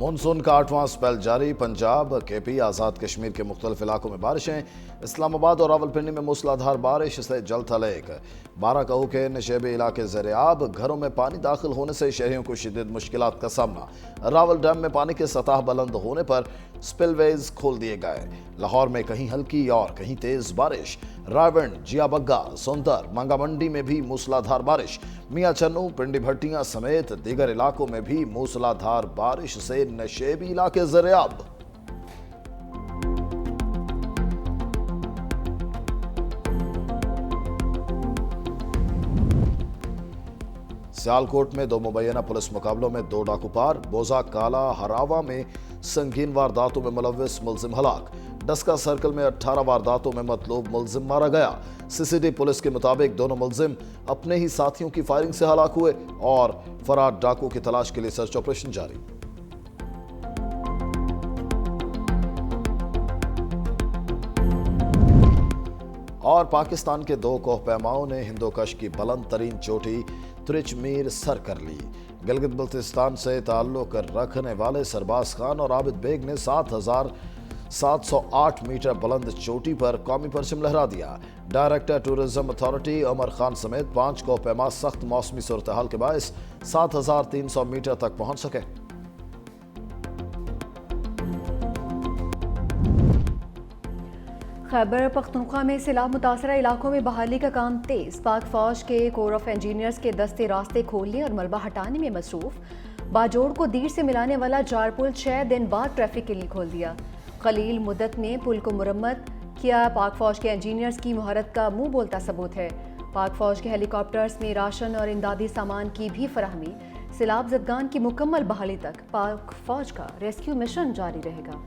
Monsoon का 8वां spell जारी। Punjab, KP, Azad Kashmir के मुख्तलिफ इलाकों में बारिशें। इस्लामाबाद और रावलपिंडी में मूसलाधार बारिश से जल थलेक। बाराकाहू के नशेबी इलाके ज़ेर-ए-आब। घरों में पानी दाखिल होने से शहरियों को शदीद मुश्किलात का सामना। रावल डैम में पानी की सतह बुलंद होने पर स्पिलवेज खोल दिए गए। लाहौर में कहीं हल्की और कहीं तेज बारिश। रायवंड, जियाबग्गा, सोंदर, मंगा मंडी में भी मूसलाधार बारिश। मियां चन्नू, पिंडी भट्टियां समेत दीगर इलाकों में भी मूसलाधार बारिश से नशेबी इलाके ज़ेर-ए-आब। सियालकोट में 2 मुबैना पुलिस मुकाबलों में 2 डाकू पार। बोजा काला हरावा में संगीन वारदातों में मुलव्विस मुलजिम हलाक। डस्का सर्कल में 18 वारदातों में मतलूब मुलजिम मारा गया। सीसीडी पुलिस के मुताबिक दोनों मुलजिम अपने ही साथियों की फायरिंग से हलाक हुए और फरार डाकू की तलाश के लिए सर्च ऑपरेशन जारी। और पाकिस्तान के 2 कोहपैमाओं ने हिंदोकश की बुलंद तरीन चोटी त्रिचमीर सर कर ली। गिलगित बल्तिस्तान से ताल्लुक रखने वाले सरबाज खान और आबिद बेग ने 7,708 मीटर बुलंद चोटी पर कौमी परचम लहरा दिया। Director tourism authority Umar Khan समेत 5 कोहपैमा सख्त मौसमी सूरत-ए-हाल के बायस 7,300 मीटर तक पहुंच सके। खैबर पख्तूनख्वा में सैलाब मुतासरा इलाकों में बहाली का काम तेज। पाक फौज के कोर ऑफ इंजीनियर्स के दस्ते रास्ते खोलने और मलबा हटाने में मसरूफ। बाजोड़ को दीर से मिलाने वाला जार पुल 6 दिन बाद ट्रैफिक के लिए खोल दिया। कलील मुद्दत में पुल को मुरम्मत किया। पाक फौज के इंजीनियर्स की महारत का मुंह बोलता सबूत है। पाक फौज के हेलीकॉप्टर्स में राशन और इमदादी सामान की भी फराहमी। सैलाब ज़दगान की मुकम्मल बहाली तक पाक फौज का रेस्क्यू मिशन जारी रहेगा।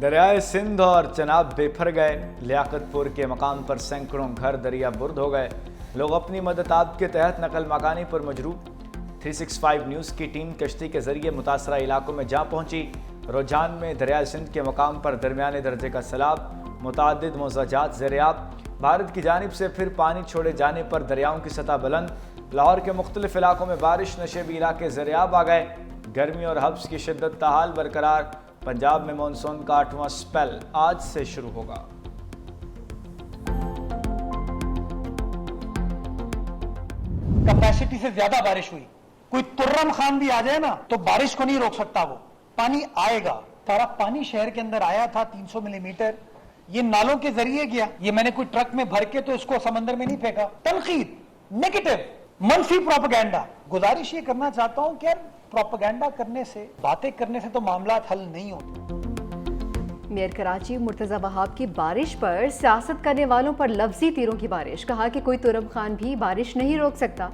दरियाए सिंध और चनाब बेफर गए। लियाकतपुर के मकाम पर सैकड़ों घर दरिया बुर्द हो गए। लोग अपनी मदद आप के तहत नकल मकानी पर मजरूब। 365 न्यूज़ की टीम कश्ती के जरिए मुतासरा इलाकों में जा पहुंची। रुझान में दरियाए सिंध के मकाम पर दरमियाने दर्जे का सैलाब। मुतादिद मोज़ाजात ज़ेर-ए-आब। भारत की जानिब से फिर पानी छोड़े जाने पर दरियाओं की सतह बुलंद। लाहौर के मुख्तलिफ इलाकों में बारिश। नशेबी इलाके ज़ेर-ए-आब आ गए। गर्मी और हब्स की शिद्दत ताहाल बरकरार। पंजाब में मानसून का 8वां स्पेल आज से शुरू होगा। कैपेसिटी से ज्यादा बारिश हुई। कोई तुर्रम खान भी आ जाए ना तो बारिश को नहीं रोक सकता। वो पानी आएगा। सारा पानी शहर के अंदर आया था 300 मिलीमीटर। ये नालों के जरिए गया। ये मैंने कोई ट्रक में भर के तो इसको समंदर में नहीं फेंका। तनकीद, नेगेटिव, मनफी प्रोपेगेंडा। गुजारिश ये करना चाहता हूं कि प्रोपेगेंडा करने से, बातें करने से तो मामला हल नहीं होते। मेयर कराची मुर्तजा वहाब की बारिश पर सियासत करने वालों पर लफ्जी तीरों की बारिश। कहा कि कोई तुरम खान भी बारिश नहीं रोक सकता।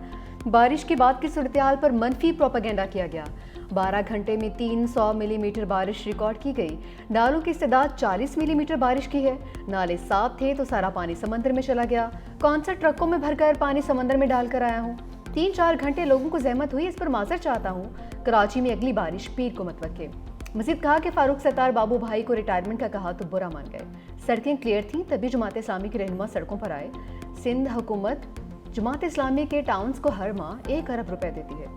बारिश के बाद की सूरत-ए-हाल पर मनफी प्रोपेगेंडा किया गया। 12 घंटे में 300 मिलीमीटर बारिश रिकॉर्ड की गई। नालों की इस्तेदाद 40 मिलीमीटर बारिश की है। नाले साफ थे तो सारा पानी समंदर में चला गया। कौन सा ट्रकों में भरकर पानी समंदर में डालकर आया हूँ। 3-4 घंटे लोगों को जहमत हुई, इस पर माजर चाहता हूँ। कराची में अगली बारिश पीर को मत वक्के। मजीद कहा कि फारूक सत्तार बाबू भाई को रिटायरमेंट का कहा तो बुरा मान गए। सड़कें क्लियर थीं तभी जमात इस्लामी के रहनुमा सड़कों पर आए। सिंध हुकूमत जमात इस्लामी के टाउन्स को हर माह 1 अरब रुपए देती है।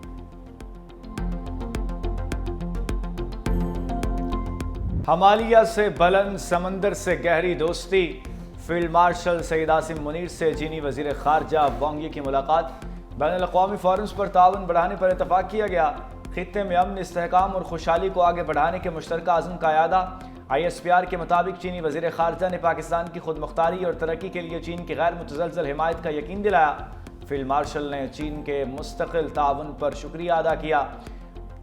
हमालिया से बुलंद, समंदर से गहरी दोस्ती। फील्ड मार्शल सईद आसिम मुनीर से चीनी वजीर खारजा वांग यी की मुलाकात। बैनुल-अक़वामी फोरम्स पर ताउन बढ़ाने पर इतफाक किया गया। खित्ते में अमन, इस्तेहकाम और खुशहाली को आगे बढ़ाने के मुश्तरका अज़्म का यादा। ISPR के मुताबिक चीनी वज़ीर ख़ारजा ने पाकिस्तान की खुद मुख्तारी और तरक्की के लिए चीन की गैर मुतज़लज़ल हिमायत का यकीन दिलाया। फील्ड मार्शल ने चीन के मुस्तक़िल ताउन पर शुक्रिया अदा किया।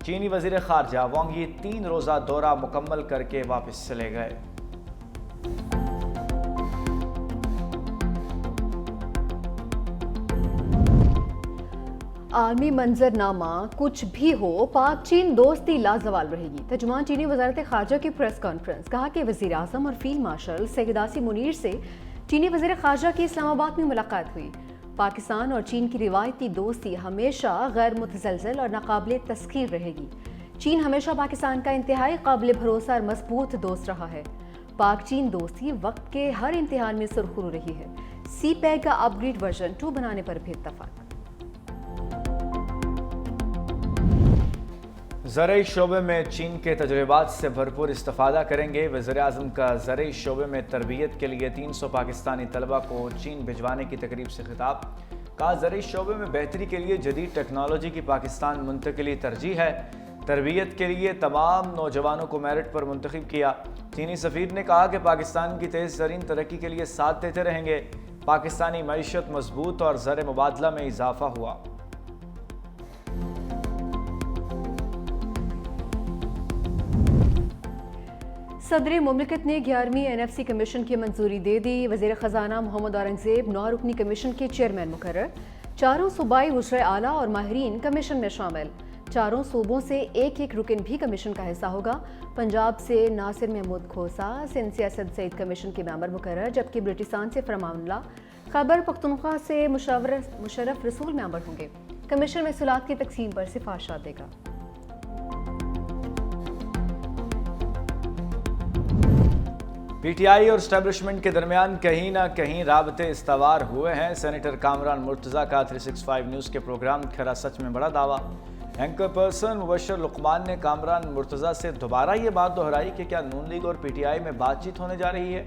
चीनी वज़ीर ख़ारजा वांग यी 3 रोज़ा दौरा मुकम्मल करके वापस चले गए। आलमी मंजरनामा कुछ भी हो, पाक चीन दोस्ती लाजवाल रहेगी। तर्जुमान चीनी वजारत खारजा की प्रेस कॉन्फ्रेंस। कहा कि वज़ीर आज़म और फील्ड मार्शल सईद आसिम मुनीर से चीनी वज़ीर खारजा की इस्लामाबाद में मुलाकात हुई। पाकिस्तान और चीन की रिवायती दोस्ती हमेशा गैर मुतज़लज़ल और नाकाबिले तस्ख़ीर रहेगी। चीन हमेशा पाकिस्तान का इंतहाई काबिल भरोसा और मजबूत दोस्त रहा है। पाक चीन दोस्ती वक्त के हर इम्तिहान में सुरखरू रही है। सी पैक का अपग्रेड वर्जन 2 बनाने पर भी इत्तफाक। ज़रई शोबे में चीन के तजुर्बात से भरपूर इस्तेफादा करेंगे। वज़ीर-ए-आज़म का ज़रई शोबे में तरबियत के लिए 300 पाकिस्तानी तलबा को चीन भिजवाने की तकरीब से खिताब। कहा, ज़रई शोबे में बेहतरी के लिए जदीद टेक्नोलॉजी की पाकिस्तान मुंतकिली तरजीह है। तरबियत के लिए तमाम नौजवानों को मेरिट पर मुंतखब किया। चीनी सफ़ीर ने कहा कि पाकिस्तान की तेज़ तरीन तरक्की के लिए साथ देते रहेंगे। पाकिस्तानी मईशत मजबूत और ज़र मुबादला में इजाफा हुआ। सदर मुमलिकत ने 11वीं NFC कमीशन की मंजूरी दे दी। वज़ीर ख़जाना मोहम्मद औरंगज़ेब 9 रुकनी कमीशन के चेयरमैन मुकर्रर। चारों सूबाई वज़ीर आला और माहिरीन कमीशन में शामिल। चारों सूबों से एक एक रुकन भी कमीशन का हिस्सा होगा। पंजाब से नासिर महमूद खोसा, सिंध से असद सईद कमीशन के मेंबर मुकर्रर, जबकि बलूचिस्तान से फरमानुल्लाह, खैबर पख्तूनख्वा से मुशर्रफ रसूल मेंबर होंगे। कमीशन महसूलात की तकसीम पर सिफारिशात देगा। PTI और स्टैब्लिशमेंट के दरमियान कहीं ना कहीं राबते इस्तवार हुए हैं। सेनेटर कामरान मुर्तज़ा का 365 न्यूज़ के प्रोग्राम खरा सच में बड़ा दावा। एंकर पर्सन मुबशर लुकमान ने कामरान मुर्तज़ा से दोबारा ये बात दोहराई कि क्या नून लीग और PTI में बातचीत होने जा रही है,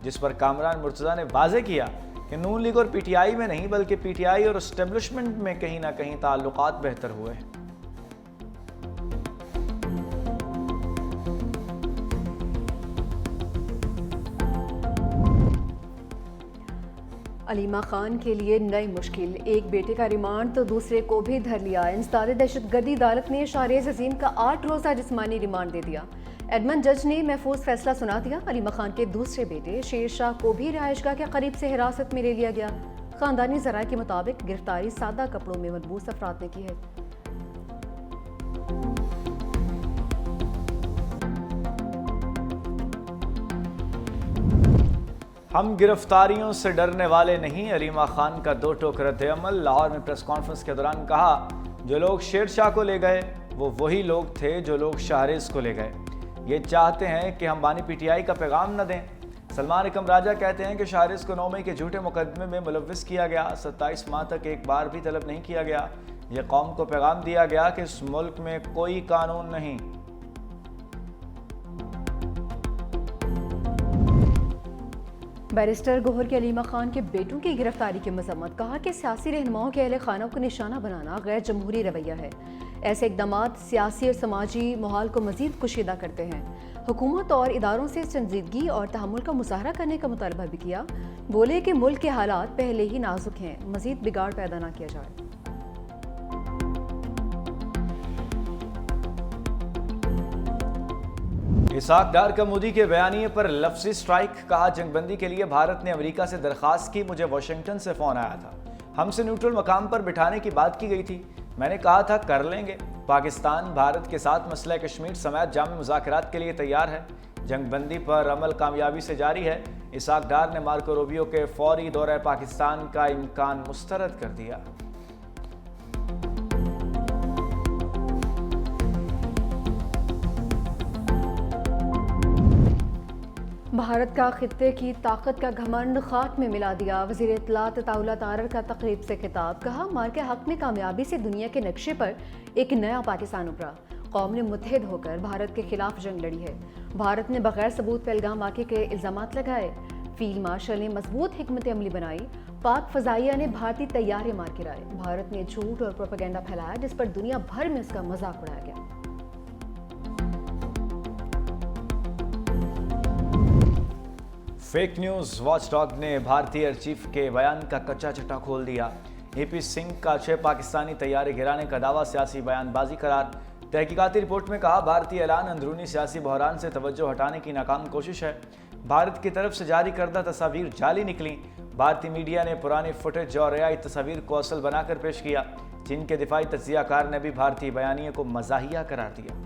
जिस पर कामरान मुर्तज़ा ने वाज़े किया कि नून लीग और PTI में नहीं बल्कि PTI और स्टैब्लिशमेंट में कहीं ना कहीं ताल्लुकात बेहतर हुए हैं। अलीमा खान के लिए नई मुश्किल, एक बेटे का रिमांड तो दूसरे को भी धर लिया। इंसदाद दहशतगर्दी अदालत ने शाहरेज़ अजीम का 8 रोज़ा जिस्मानी रिमांड दे दिया। एडमन जज ने महफूज फैसला सुना दिया। अलीमा खान के दूसरे बेटे शेर शाह को भी रिहाइशगाह के करीब से हिरासत में ले लिया गया। खानदानी ज़राए के मुताबिक गिरफ्तारी सादा कपड़ों में मलबूस अफराद ने की है। हम गिरफ्तारियों से डरने वाले नहीं, अलीमा खान का 2 टोक रद्द-ए-अमल। लाहौर में प्रेस कॉन्फ्रेंस के दौरान कहा, जो लोग शेर शाह को ले गए वो वही लोग थे जो लोग शाहरेज़ को ले गए। ये चाहते हैं कि हम बानी PTI का पैगाम न दें। सलमान इकम राजा कहते हैं कि शाहरेज़ को 9 मई के झूठे मुकदमे में मुलव्विस किया गया। 27 माह तक एक बार भी तलब नहीं किया गया। ये कौम को पैगाम दिया गया कि इस मुल्क में कोई कानून नहीं। बैरिस्टर गोहर के अलीमा खान के बेटों की गिरफ्तारी की मजम्मत। कहा कि सियासी रहनुमाओं के अहले खाना को निशाना बनाना गैर जमहूरी रवैया है। ऐसे इकदाम सियासी और समाजी माहौल को मजीद कुशीदा करते हैं। हुकूमत और इदारों से संजीदगी और तहम्मुल का मुजाहरा करने का मुतालबा भी किया। बोले कि मुल्क के हालात पहले ही नाजुक हैं, मजीद बिगाड़ पैदा ना किया जाए। इसाक डार का मोदी के बयानिए पर लफ्जी स्ट्राइक। कहा, जंगबंदी के लिए भारत ने अमेरिका से दरख्वास्त की। मुझे वाशिंगटन से फ़ोन आया था, हमसे न्यूट्रल मकाम पर बिठाने की बात की गई थी। मैंने कहा था कर लेंगे। पाकिस्तान भारत के साथ मसला कश्मीर समेत जामी मुज़ाकरात के लिए तैयार है। जंगबंदी पर अमल कामयाबी से जारी है। इसाक डार ने मार्को रूबियो के फौरी दौरे पाकिस्तान का इम्कान मुस्तरद कर दिया। भारत का खित्ते की ताकत का घमंड खाक में मिला दिया। वज़ीर इत्तलात अताउल्लाह तारर का तकरीब से खिताब। कहा, मार के हक में कामयाबी से दुनिया के नक्शे पर एक नया पाकिस्तान उभरा। कौम ने मुत्तहिद होकर भारत के खिलाफ जंग लड़ी है। भारत ने बगैर सबूत पहलगाम वाक़े के इल्ज़ामात लगाए। फील्ड मार्शल ने मजबूत हिकमत अमली बनाई। पाक फ़ज़ाइया ने भारतीय तैयारे मार गिराए। भारत ने झूठ और प्रोपेगेंडा फैलाया जिस पर दुनिया भर में उसका मजाक उड़ाया गया। फेक न्यूज़ वॉचडॉग ने भारतीय एयर चीफ के बयान का कच्चा चट्टा खोल दिया। AP सिंह का 6 पाकिस्तानी तैयारे गिराने का दावा सियासी बयानबाजी करार। तहकीकाती रिपोर्ट में कहा, भारतीय ऐलान अंदरूनी सियासी बहरान से तवज्जो हटाने की नाकाम कोशिश है। भारत की तरफ से जारी करदा तस्वीर जाली निकली। भारतीय मीडिया ने पुरानी फुटेज और AI तस्वीर को असल बनाकर पेश किया। चीन के दिफाई तज्जियाकार ने भी भारतीय बयानिए को मज़ाहिया करार दिया।